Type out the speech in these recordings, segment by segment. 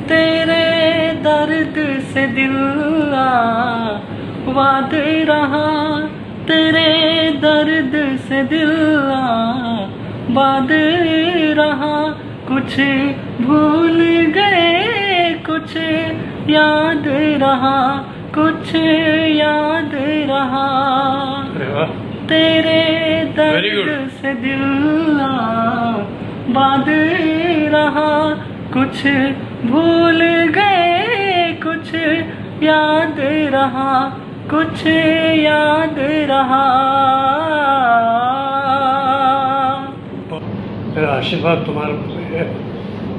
तेरे दर्द से दिल आबाद रहा, तेरे दर्द से दिल आबाद रहा। कुछ भूल गए कुछ याद रहा, कुछ याद रहा। तेरे दर्द से दिल आबाद रहा, कुछ भूल गए कुछ याद रहा, कुछ याद रहा। मेरा आशीर्वाद तुम्हारे ऊपर है।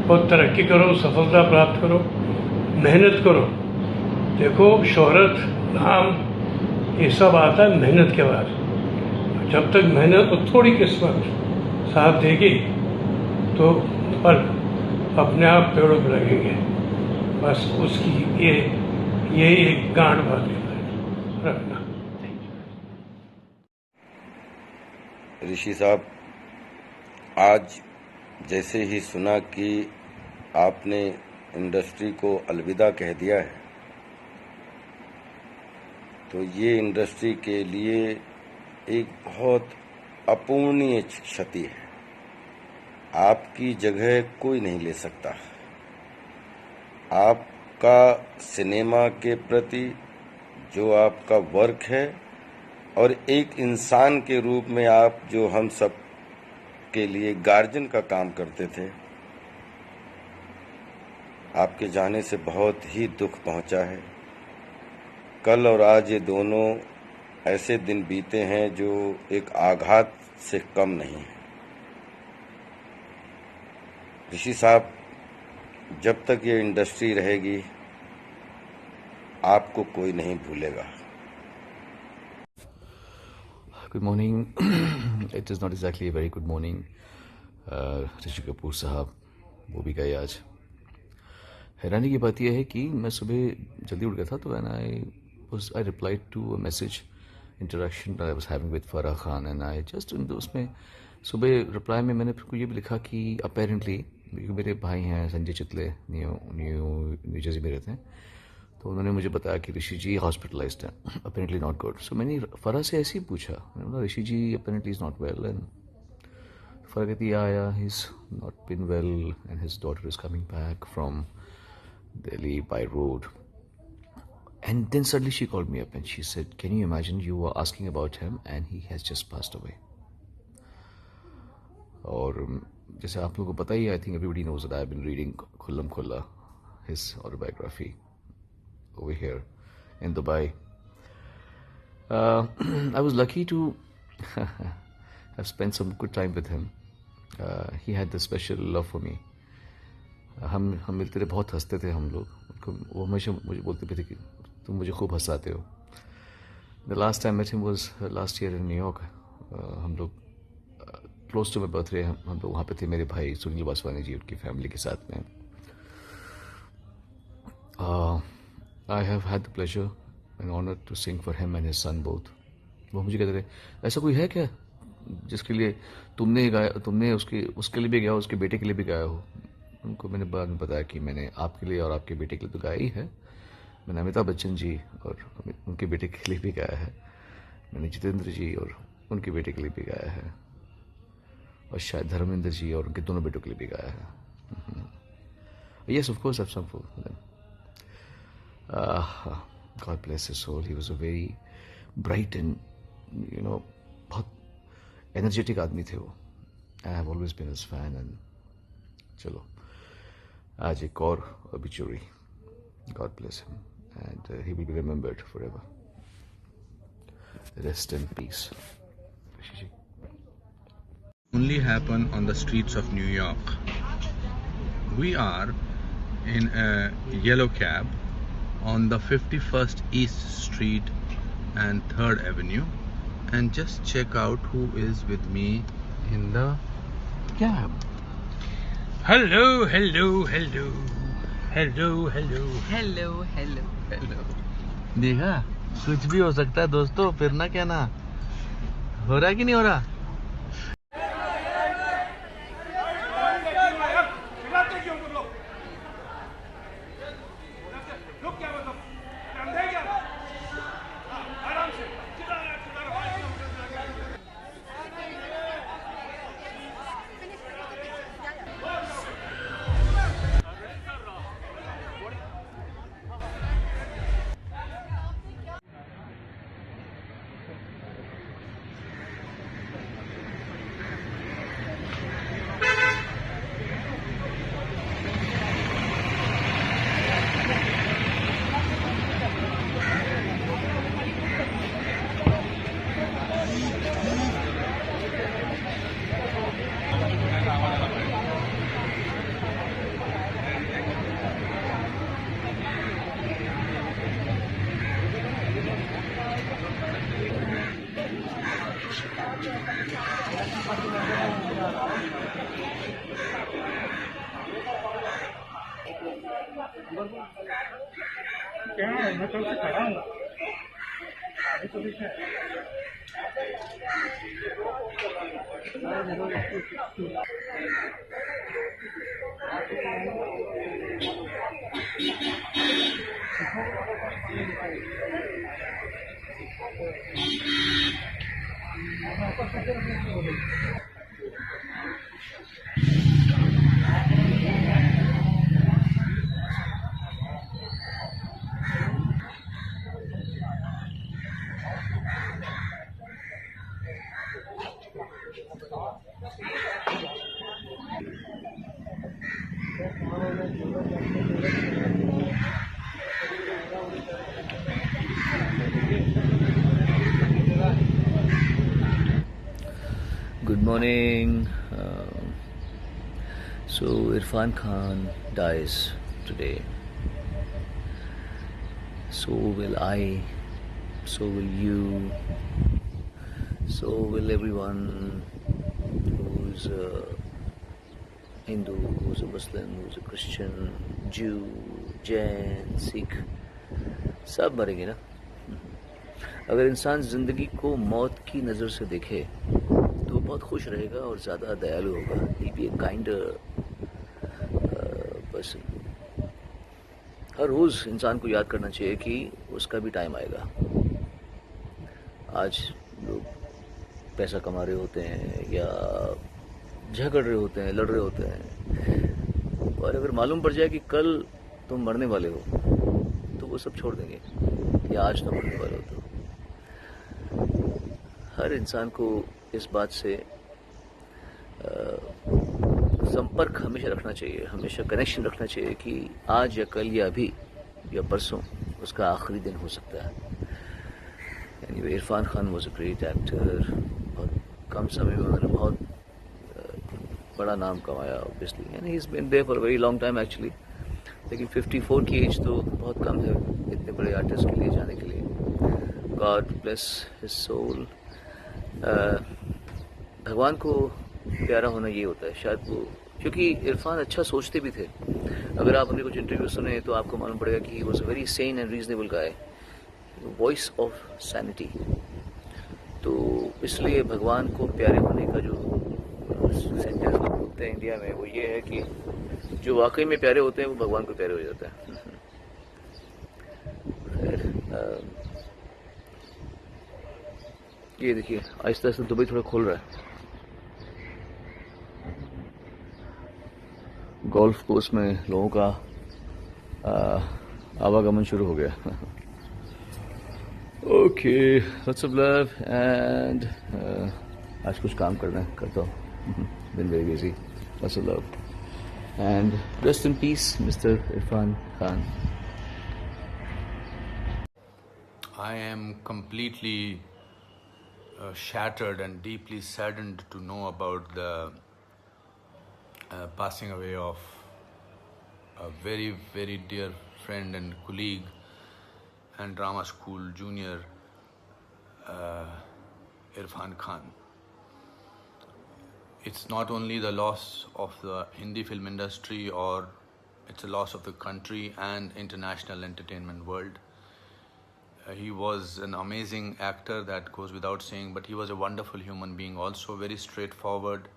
बहुत तरक्की करो, सफलता प्राप्त करो, मेहनत करो। देखो शोहरत, नाम ये सब आता है मेहनत के बाद। जब तक मेहनत और थोड़ी किस्मत साथ देगी तो फल अपने आप पेड़ों पर लगेंगे। बस उसकी ये एक गांठ बात रखना। ऋषि साहब, आज जैसे ही सुना कि आपने इंडस्ट्री को अलविदा कह दिया है, तो ये इंडस्ट्री के लिए एक बहुत अपूर्णीय क्षति है। आपकी जगह कोई नहीं ले सकता। आपका सिनेमा के प्रति जो आपका वर्क है और एक इंसान के रूप में आप जो हम सब के लिए गार्जियन का काम करते थे, आपके जाने से बहुत ही दुख पहुंचा है। कल और आज ये दोनों ऐसे दिन बीते हैं जो एक आघात से कम नहीं है। ऋषि साहब, जब तक ये इंडस्ट्री रहेगी आपको कोई नहीं भूलेगा। Good morning. It is not exactly a very good morning. Rishi Kapoor साहब वो भी गए आज। हैरानी की बात यह है कि मैं सुबह जल्दी उठ गया था, तो I replied to a message interaction that I was having with Farah Khan, and I just उसमें सुबह रिप्लाई में मैंने फिर ये भी लिखा कि अपेरेंटली मेरे भाई हैं संजय चितले, न्यू जर्सी में रहते हैं, तो उन्होंने मुझे बताया कि ऋषि जी हॉस्पिटलाइज्ड हैं, अपेरेंटली नॉट गुड। सो मैंने फरा से ऐसे ही पूछा, मैंने बोला Rishi ji apparently is not well, and Farah कहती yeah he is not been well and his daughter is coming back from Delhi by road. And then suddenly she called me up and she said, can you imagine, you were asking about him and he has just passed away. और जैसे आप लोगों को पता ही, I think everybody knows that I have been reading Khullam Khulla, his autobiography over here in Dubai. I was lucky to have spent some good time with him. He had this special love for me. हम मिलते थे, बहुत हंसते थे हम लोग। वो हमेशा मुझे बोलते थे कि तुम मुझे खूब हंसाते हो। The last time met him was last year in New York. हम लोग क्लोज टू माई बर्थडे हम लोग वहाँ पे थे, मेरे भाई सुनील वासवानी जी उनकी फैमिली के साथ में। I have had the pleasure and honour to sing for him and his son both. वो मुझे कहते थे, ऐसा कोई है क्या जिसके लिए तुमने गाया, तुमने उसके लिए भी गाया, उसके बेटे के लिए भी गाया हो? उनको मैंने बाद में बताया कि मैंने आपके लिए और आपके बेटे के लिए तो गाया ही है। मैंने अमिताभ बच्चन जी और उनके बेटे के लिए भी गाया है, मैंने जितेंद्र जी और उनके बेटे के लिए भी गाया है, और शायद धर्मेंद्र जी और उनके दोनों बेटों के लिए भी गाया है। Yes, of course I've sung for them. God bless his soul. He was a very bright and बहुत एनर्जेटिक आदमी थे वो। I have always been his fan, and चलो आज एक और obituary. God bless him, and he will be remembered forever. Rest in peace. Only happen on the streets of New York. We are in a yellow cab on the 51st East Street and 3rd Avenue, and just check out who is with me in the cab. Hello, hello, hello, hello, hello, hello, hello, hello. देखा, कुछ भी हो सकता है दोस्तों, फिर ना क्या ना हो रहा है कि नहीं हो रहा। क्या है, मैं कल से खड़ा हूँ अभी तो दिखा है। Good morning. So Irfan Khan dies today. So will I. So will you. So will everyone who's a Hindu, who's a Muslim, who's a Christian, Jew, Jain, Sikh. सब मरेंगे ना. अगर इंसान जिंदगी को मौत की नज़र से देखे तो बहुत खुश रहेगा और ज़्यादा दयालु होगा. He'll be a kinder person. हर रोज़ इंसान को याद करना चाहिए कि उसका भी टाइम आएगा. आज लोग पैसा कमा रहे होते हैं या झगड़ रहे होते हैं, लड़ रहे होते हैं, और अगर मालूम पड़ जाए कि कल तुम मरने वाले हो तो वो सब छोड़ देंगे, या आज तुम मरने वाले हो तो. हर इंसान को इस बात से संपर्क हमेशा रखना चाहिए, हमेशा कनेक्शन रखना चाहिए कि आज या कल या अभी या परसों उसका आखिरी दिन हो सकता है. Anyway, Irfan Khan was a great actor. बहुत कम समय में उन्होंने बहुत बड़ा नाम कमाया obviously, and he is been there for a very long time actually. लेकिन 54 की एज तो बहुत कम है इतने बड़े आर्टिस्ट के लिए जाने के लिए. God bless his soul. भगवान को प्यारा होना ये होता है शायद वो, क्योंकि इरफान अच्छा सोचते भी थे. अगर आप उनके कुछ इंटरव्यू सुने तो आपको मालूम पड़ेगा कि he was a very sane and reasonable guy, voice of sanity. तो इसलिए भगवान को प्यारे होने का जो सेंटेंस लोग बोलते हैं इंडिया में, वो ये है कि जो वाकई में प्यारे होते हैं वो भगवान को प्यारे हो जाते हैं. ये देखिए आहिस्ता आहिस्ता दुबई थोड़ा खोल रहा है. गोल्फ कोर्स में लोगों का आवागमन शुरू हो गया. Okay, lots of love and आज कुछ काम करना है, करता हूँ. Been very busy. Lots of love and rest in peace, Mr. Irfan Khan. I am completely shattered and deeply saddened to know about the passing away of a very, very dear friend and colleague and drama school junior, Irfan Khan. It's not only the loss of the Hindi film industry, or it's a loss of the country and international entertainment world. He was an amazing actor, that goes without saying, but he was a wonderful human being also, very straightforward,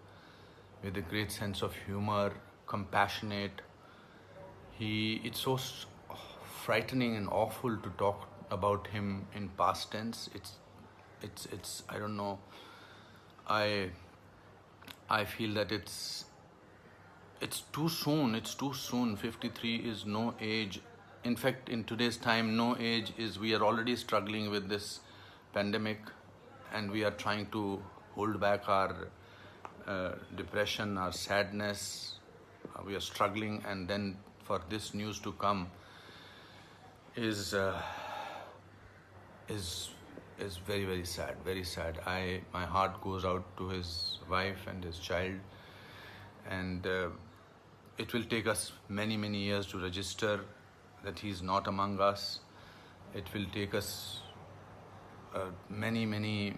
with a great sense of humor, compassionate. It's so frightening and awful to talk about him in past tense. It's I don't know. I feel that it's too soon. It's too soon. 53 is no age. In fact, in today's time, no age is. We are already struggling with this pandemic, and we are trying to hold back our depression, our sadness. We are struggling, and then for this news to come is very, very sad. Very sad. My heart goes out to his wife and his child, and it will take us many, many years to register that he is not among us. It will take us many, many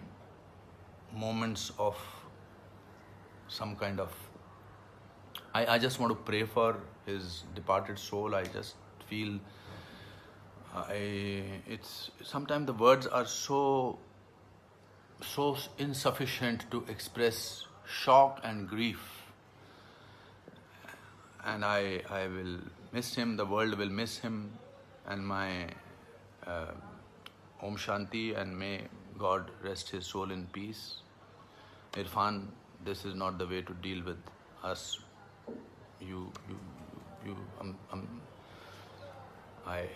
moments of some kind of I just want to pray for his departed soul. I just feel it's sometimes the words are so insufficient to express shock and grief, and I will miss him. The world will miss him, and my Om Shanti, and may God rest his soul in peace. Irfan, this is not the way to deal with us. I